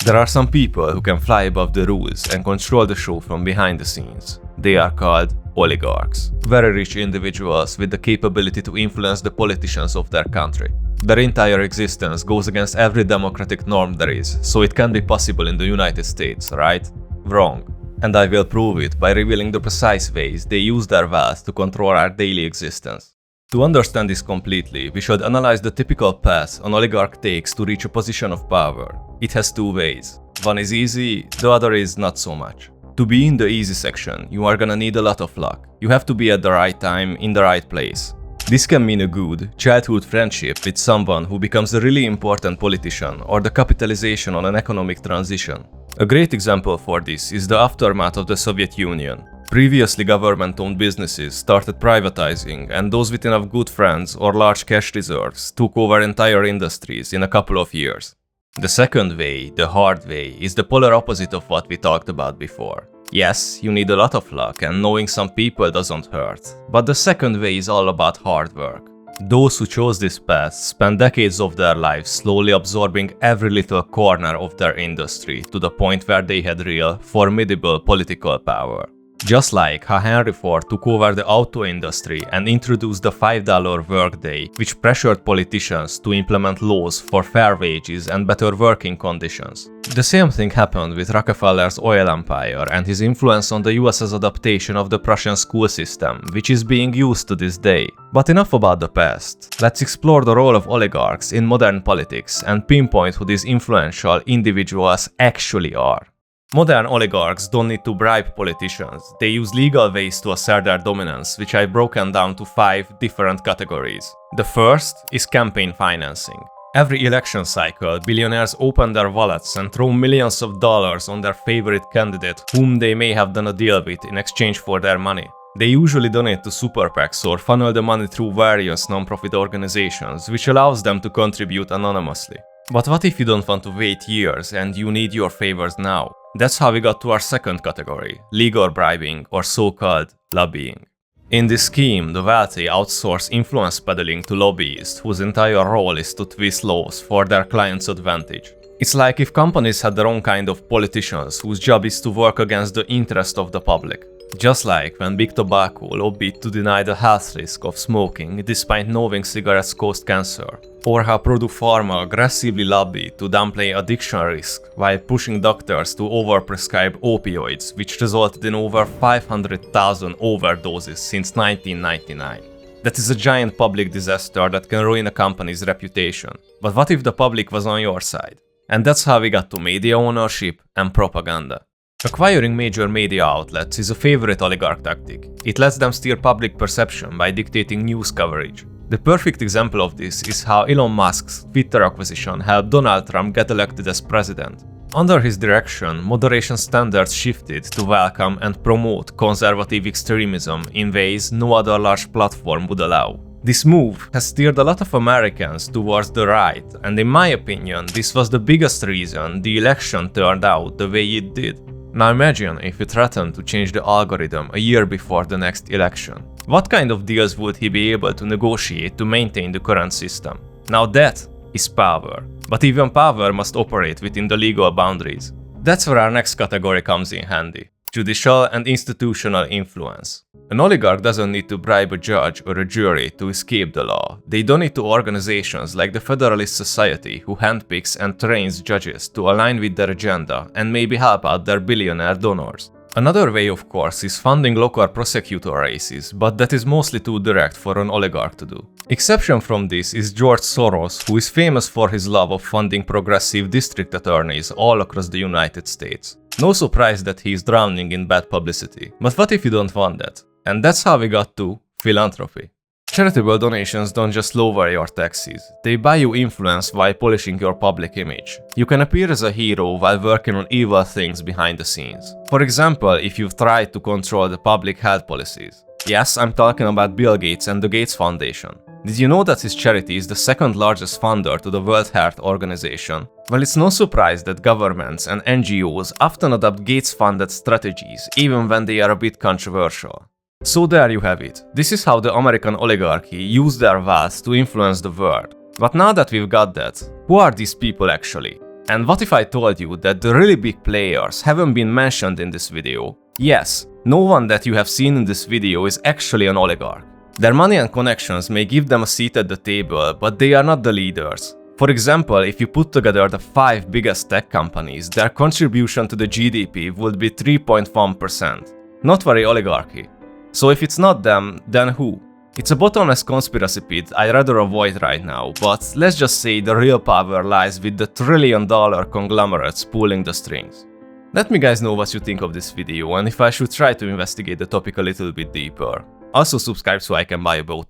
There are some people who can fly above the rules and control the show from behind the scenes. They are called oligarchs. Very rich individuals with the capability to influence the politicians of their country. Their entire existence goes against every democratic norm there is, so it can be possible in the United States, right? Wrong. And I will prove it by revealing the precise ways they use their wealth to control our daily existence. To understand this completely, we should analyze the typical path an oligarch takes to reach a position of power. It has two ways. One is easy, the other is not so much. To be in the easy section, you are gonna need a lot of luck. You have to be at the right time, in the right place. This can mean a good, childhood friendship with someone who becomes a really important politician or the capitalization on an economic transition. A great example for this is the aftermath of the Soviet Union. Previously government-owned businesses started privatizing, and those with enough good friends or large cash reserves took over entire industries in a couple of years. The second way, the hard way, is the polar opposite of what we talked about before. Yes, you need a lot of luck, and knowing some people doesn't hurt, but the second way is all about hard work. Those who chose this path spent decades of their lives slowly absorbing every little corner of their industry to the point where they had real, formidable political power. Just like how Henry Ford took over the auto industry and introduced the $5 workday, which pressured politicians to implement laws for fair wages and better working conditions. The same thing happened with Rockefeller's oil empire and his influence on the US's adaptation of the Prussian school system, which is being used to this day. But enough about the past. Let's explore the role of oligarchs in modern politics and pinpoint who these influential individuals actually are. Modern oligarchs don't need to bribe politicians, they use legal ways to assert their dominance, which I've broken down to 5 different categories. The first is campaign financing. Every election cycle, billionaires open their wallets and throw millions of dollars on their favorite candidate whom they may have done a deal with in exchange for their money. They usually donate to super PACs or funnel the money through various non-profit organizations, which allows them to contribute anonymously. But what if you don't want to wait years and you need your favors now? That's how we got to our second category, legal bribing or so-called lobbying. In this scheme, the wealthy outsource influence peddling to lobbyists whose entire role is to twist laws for their clients' advantage. It's like if companies had their own kind of politicians whose job is to work against the interest of the public. Just like when Big Tobacco lobbied to deny the health risk of smoking despite knowing cigarettes caused cancer, or how Purdue Pharma aggressively lobbied to downplay addiction risk while pushing doctors to overprescribe opioids, which resulted in over 500,000 overdoses since 1999. That is a giant public disaster that can ruin a company's reputation. But what if the public was on your side? And that's how we got to media ownership and propaganda. Acquiring major media outlets is a favorite oligarch tactic. It lets them steer public perception by dictating news coverage. The perfect example of this is how Elon Musk's Twitter acquisition helped Donald Trump get elected as president. Under his direction, moderation standards shifted to welcome and promote conservative extremism in ways no other large platform would allow. This move has steered a lot of Americans towards the right, and in my opinion, this was the biggest reason the election turned out the way it did. Now imagine if he threatened to change the algorithm a year before the next election. What kind of deals would he be able to negotiate to maintain the current system? Now that is power. But even power must operate within the legal boundaries. That's where our next category comes in handy. Judicial and institutional influence. An oligarch doesn't need to bribe a judge or a jury to escape the law. They donate to organizations like the Federalist Society, who handpicks and trains judges to align with their agenda and maybe help out their billionaire donors. Another way, of course, is funding local prosecutor races, but that is mostly too direct for an oligarch to do. Exception from this is George Soros, who is famous for his love of funding progressive district attorneys all across the United States. No surprise that he is drowning in bad publicity. But what if you don't want that? And that's how we got to philanthropy. Charitable donations don't just lower your taxes, they buy you influence while polishing your public image. You can appear as a hero while working on evil things behind the scenes. For example, if you've tried to control the public health policies. Yes, I'm talking about Bill Gates and the Gates Foundation. Did you know that his charity is the second largest funder to the World Health Organization? Well, it's no surprise that governments and NGOs often adopt Gates-funded strategies, even when they are a bit controversial. So there you have it. This is how the American oligarchy use their wealth to influence the world. But now that we've got that, who are these people actually? And what if I told you that the really big players haven't been mentioned in this video? Yes, no one that you have seen in this video is actually an oligarch. Their money and connections may give them a seat at the table, but they are not the leaders. For example, if you put together the 5 biggest tech companies, their contribution to the GDP would be 3.1%. Not very oligarchy. So if it's not them, then who? It's a bottomless conspiracy pit I'd rather avoid right now, but let's just say the real power lies with the trillion-dollar conglomerates pulling the strings. Let me guys know what you think of this video and if I should try to investigate the topic a little bit deeper. Also subscribe so I can buy a boat.